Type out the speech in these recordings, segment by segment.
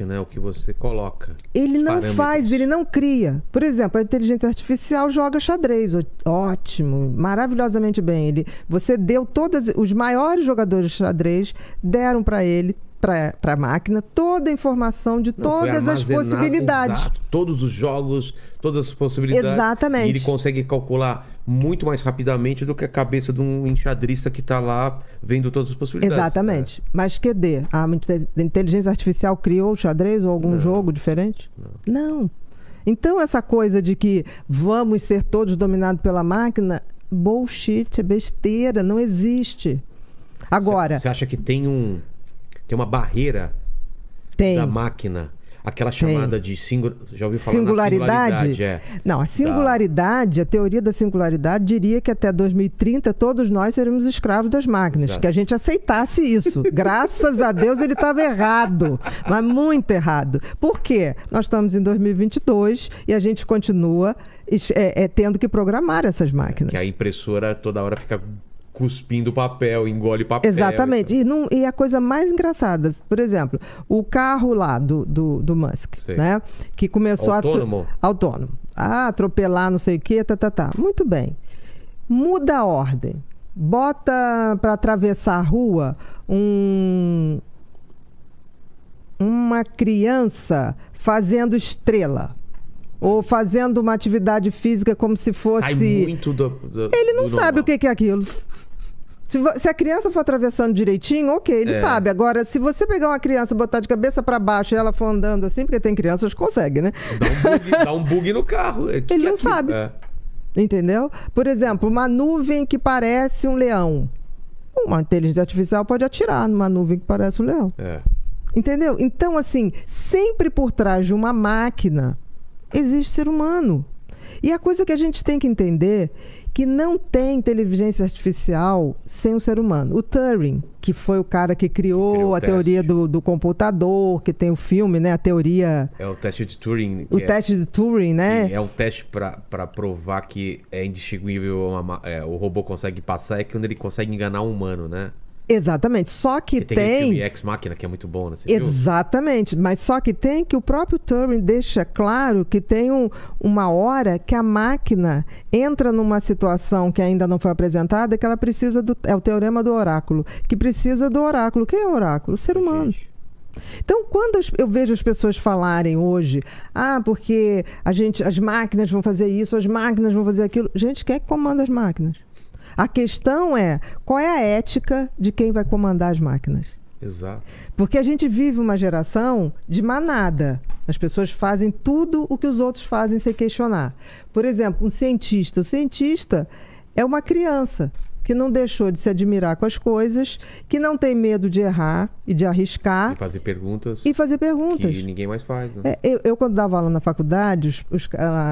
Né, o que você coloca. Ele não faz, ele não cria. Por exemplo, a inteligência artificial joga xadrez. Ótimo, maravilhosamente bem. Você deu os maiores jogadores de xadrez, deram para ele, para a máquina, toda a informação de todas as possibilidades. Exato, todos os jogos, todas as possibilidades. Exatamente. E ele consegue calcular muito mais rapidamente do que a cabeça de um enxadrista que está lá vendo todas as possibilidades. Exatamente. Mas cadê? A inteligência artificial criou o xadrez ou algum jogo diferente? Não. Então essa coisa de que vamos ser todos dominados pela máquina, bullshit, é besteira, não existe. Agora... Você acha que tem uma barreira da máquina, aquela chamada de já ouviu falar singularidade? Não, a singularidade, a teoria da singularidade diria que até 2030 todos nós seríamos escravos das máquinas. Exato. Que a gente aceitasse isso. Graças a Deus ele estava errado, mas muito errado. Por quê? Nós estamos em 2022 e a gente continua tendo que programar essas máquinas. Que a impressora toda hora fica cuspindo papel, engole papel. Exatamente. E a coisa mais engraçada, por exemplo, o carro lá do Musk, né? Que começou autônomo. Atropelar não sei o quê, Muito bem. Muda a ordem. Bota para atravessar a rua uma criança fazendo estrela. Ou fazendo uma atividade física como se fosse... Sai muito Ele não sabe o que é aquilo. Se a criança for atravessando direitinho, ok, ele sabe. Agora, se você pegar uma criança, botar de cabeça para baixo e ela for andando assim, porque tem crianças que conseguem, né? Dá um bug no carro. Ele não sabe. Entendeu? Por exemplo, uma nuvem que parece um leão. Uma inteligência artificial pode atirar numa nuvem que parece um leão. Entendeu? Então, assim, sempre por trás de uma máquina existe ser humano. E a coisa que a gente tem que entender que não tem inteligência artificial sem um ser humano. O Turing, que foi o cara que criou a teoria do computador, que tem o filme, né? A teoria... É o teste de Turing. O teste de Turing, né? É o teste para provar que é indistinguível, o robô consegue passar, é quando ele consegue enganar um humano, né? Exatamente, só que tem... filme Ex Machina, que é muito bom, né? Exatamente, mas só que tem que o próprio Turing deixa claro que tem uma hora que a máquina entra numa situação que ainda não foi apresentada, que ela precisa é o teorema do oráculo, que precisa do oráculo. Quem é o oráculo? O ser humano. Então, quando eu vejo as pessoas falarem hoje, porque as máquinas vão fazer isso, as máquinas vão fazer aquilo. Gente, quem é que comanda as máquinas? A questão é, qual é a ética de quem vai comandar as máquinas? Exato. Porque a gente vive uma geração de manada. As pessoas fazem tudo o que os outros fazem sem questionar. Por exemplo, um cientista. O cientista é uma criança que não deixou de se admirar com as coisas, que não tem medo de errar e de arriscar. E fazer perguntas. Que ninguém mais faz, né? Eu quando dava aula na faculdade,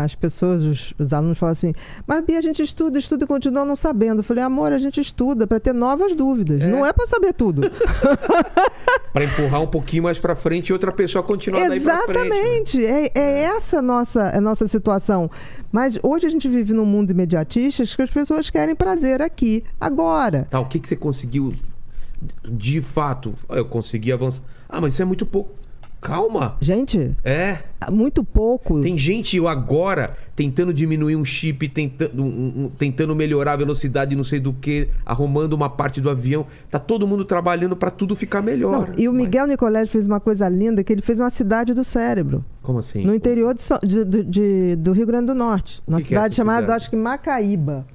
as pessoas, os alunos falavam assim, mas Bia, a gente estuda e continua não sabendo. Eu falei, amor, a gente estuda para ter novas dúvidas, não é para saber tudo. Para empurrar um pouquinho mais para frente e outra pessoa continuar daí para frente. Exatamente. Essa a nossa situação. Mas hoje a gente vive num mundo imediatista que as pessoas querem prazer aqui, agora. O que você conseguiu de fato? Eu consegui avançar. Mas isso é muito pouco. Calma. Gente, muito pouco. Tem gente agora tentando diminuir um chip, tentando melhorar a velocidade, não sei do que, arrumando uma parte do avião. Tá todo mundo trabalhando para tudo ficar melhor. E o Miguel Nicoletti fez uma coisa linda, que ele fez uma cidade do cérebro. Como assim? No interior do Rio Grande do Norte. Uma cidade chamada, acho que Macaíba.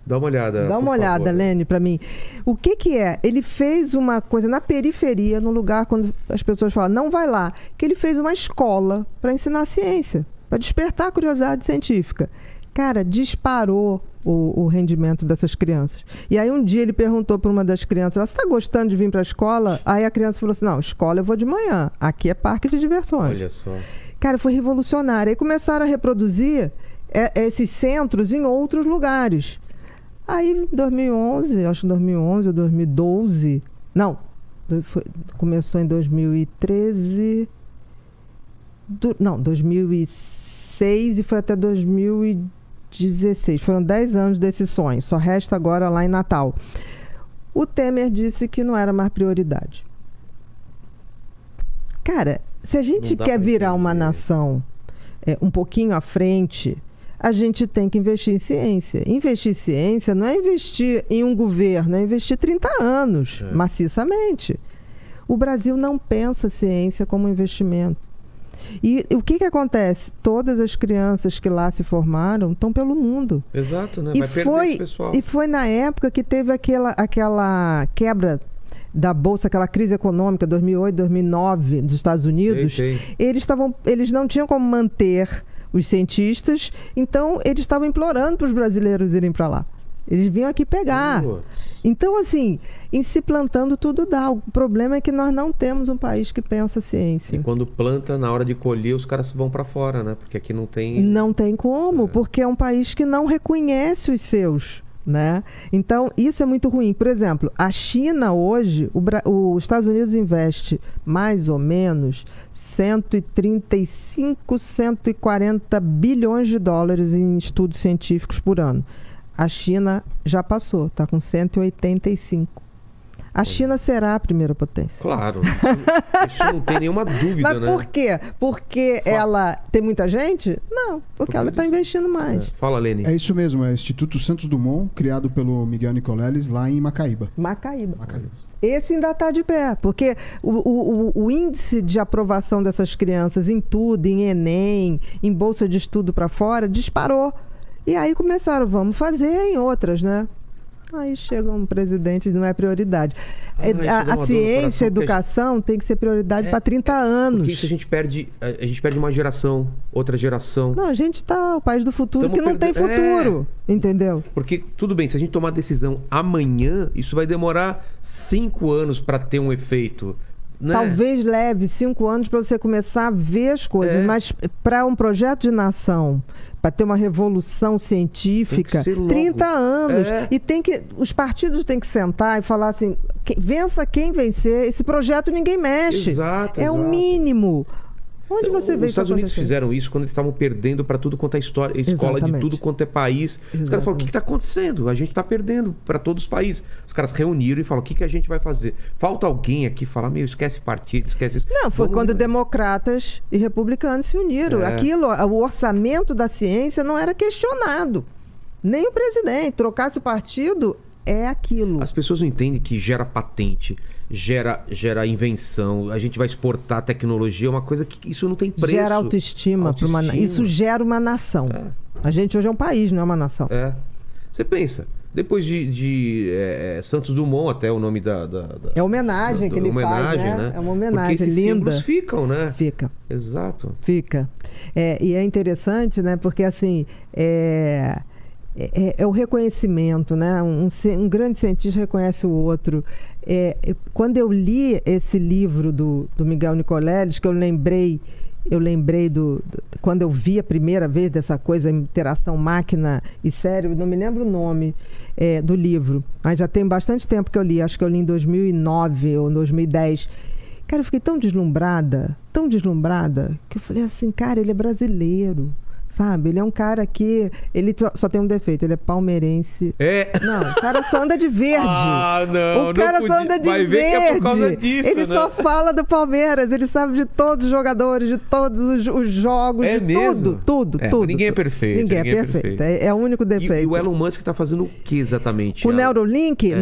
Dá uma olhada. Dá uma olhada, Lene, para mim. O que é? Ele fez uma coisa na periferia, no lugar quando as pessoas falam, não vai lá. Que ele fez uma escola para ensinar ciência, para despertar a curiosidade científica. Cara, disparou o rendimento dessas crianças. E aí um dia ele perguntou para uma das crianças, você está gostando de vir para a escola? Aí a criança falou assim, não, escola eu vou de manhã. Aqui é parque de diversões. Olha só. Cara, foi revolucionário. Aí começaram a reproduzir esses centros em outros lugares. Aí, em 2011, acho que 2011 ou 2012... Não, começou em 2013... Não, 2006 e foi até 2016. Foram 10 anos desse sonho. Só resta agora lá em Natal. O Temer disse que não era mais prioridade. Cara, se a gente quer virar uma nação um pouquinho à frente, a gente tem que investir em ciência. Investir em ciência não é investir em um governo, é investir 30 anos, maciçamente. O Brasil não pensa ciência como investimento. E o que acontece? Todas as crianças que lá se formaram estão pelo mundo. Exato, né? Vai perder esse pessoal. E foi na época que teve aquela quebra da Bolsa, aquela crise econômica, 2008, 2009, dos Estados Unidos. Sei. Eles não tinham como manter os cientistas, então eles estavam implorando para os brasileiros irem para lá. Eles vinham aqui pegar. Então, assim, em se plantando tudo dá. O problema é que nós não temos um país que pensa ciência. E quando planta, na hora de colher, os caras vão para fora, né? Porque aqui não tem... Não tem como, porque é um país que não reconhece os seus, né? Então, isso é muito ruim. Por exemplo, a China hoje, os Estados Unidos investe mais ou menos 135, 140 bilhões de dólares em estudos científicos por ano. A China já passou, está com 185. A China será a primeira potência. Claro, isso não tem nenhuma dúvida, né? Mas por quê? Porque ela tem muita gente? Não, porque ela está investindo mais. Fala, Lene. É isso mesmo, é o Instituto Santos Dumont, criado pelo Miguel Nicoleles lá em Macaíba. Macaíba. Esse ainda está de pé, porque o índice de aprovação dessas crianças em tudo, em Enem, em bolsa de estudo para fora, disparou. E aí começaram, vamos fazer em outras, né? Aí chega um presidente, não é prioridade. A ciência, a educação tem que ser prioridade para 30 anos. Porque isso a gente perde uma geração, outra geração. Não, a gente está o país do futuro que não tem futuro, entendeu? Porque, tudo bem, se a gente tomar decisão amanhã, isso vai demorar 5 anos para ter um efeito. Né? Talvez leve 5 anos para você começar a ver as coisas, mas para um projeto de nação, para ter uma revolução científica, 30 anos. E os partidos têm que sentar e falar assim, vença quem vencer, esse projeto ninguém mexe. Exato. O mínimo. Onde você vê Os Estados Unidos fizeram isso quando eles estavam perdendo para tudo quanto é escola de tudo quanto é país. Os caras falaram, o que está acontecendo? A gente está perdendo para todos os países. Os caras reuniram e falaram, o que a gente vai fazer? Falta alguém aqui falar, esquece partido, esquece isso. Não, foi quando democratas e republicanos se uniram. O orçamento da ciência não era questionado. Nem o presidente. Trocasse o partido, é aquilo. As pessoas não entendem que gera patente, gera invenção, a gente vai exportar tecnologia, é uma coisa que isso não tem preço. Gera autoestima. Isso gera uma nação. A gente hoje é um país, não é uma nação. Você pensa, depois de Santos Dumont, até o nome da é homenagem que ele faz, né? É uma homenagem porque esses linda. símbolos ficam, né? Fica. Exato. Fica. E é interessante, né? Porque assim... É o reconhecimento, né? Um grande cientista reconhece o outro. Quando eu li esse livro do Miguel Nicoleles, que eu lembrei quando eu vi a primeira vez dessa coisa, interação máquina e cérebro, não me lembro o nome do livro, mas já tem bastante tempo que eu li, acho que eu li em 2009 ou 2010. Cara, eu fiquei tão deslumbrada, que eu falei assim, cara, ele é brasileiro. Sabe? Ele é um cara que... Ele só tem um defeito, ele é palmeirense. Não, o cara só anda de verde. Não. O cara só anda de Vai verde. Ver que é por causa disso, ele só fala do Palmeiras, ele sabe de todos os jogadores, de todos os jogos, de mesmo? Tudo. Ninguém é perfeito. Ninguém é perfeito. É o único defeito. E o Elon Musk está fazendo o que exatamente? O Neuralink,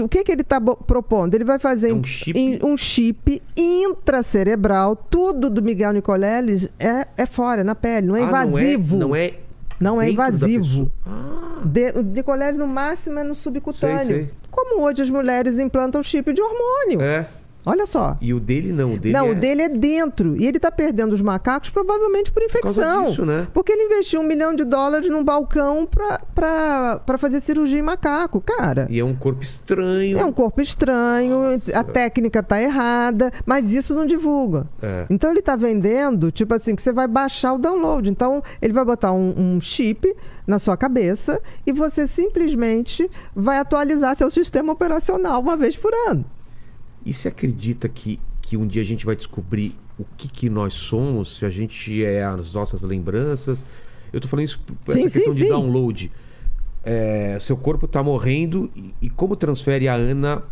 o que ele está propondo? Ele vai fazer um chip intracerebral, tudo do Miguel Nicoleles é fora, na pele, não é invasivo. Não é invasivo. O Nicoleles, no máximo, é no subcutâneo. Sei. Como hoje as mulheres implantam chip de hormônio. Olha só. E o dele não. O dele é dentro. E ele está perdendo os macacos provavelmente por infecção. Por causa disso, né? Porque ele investiu $1 milhão num balcão para fazer cirurgia em macaco, cara. E é um corpo estranho. É um corpo estranho. Nossa. A técnica está errada, mas isso não divulga. Então ele está vendendo, tipo assim, que você vai baixar o download. Então ele vai botar um chip na sua cabeça e você simplesmente vai atualizar seu sistema operacional uma vez por ano. E você acredita que um dia a gente vai descobrir o que nós somos, se a gente é as nossas lembranças? Eu tô falando isso por essa questão de download. seu corpo tá morrendo e como transfere a Ana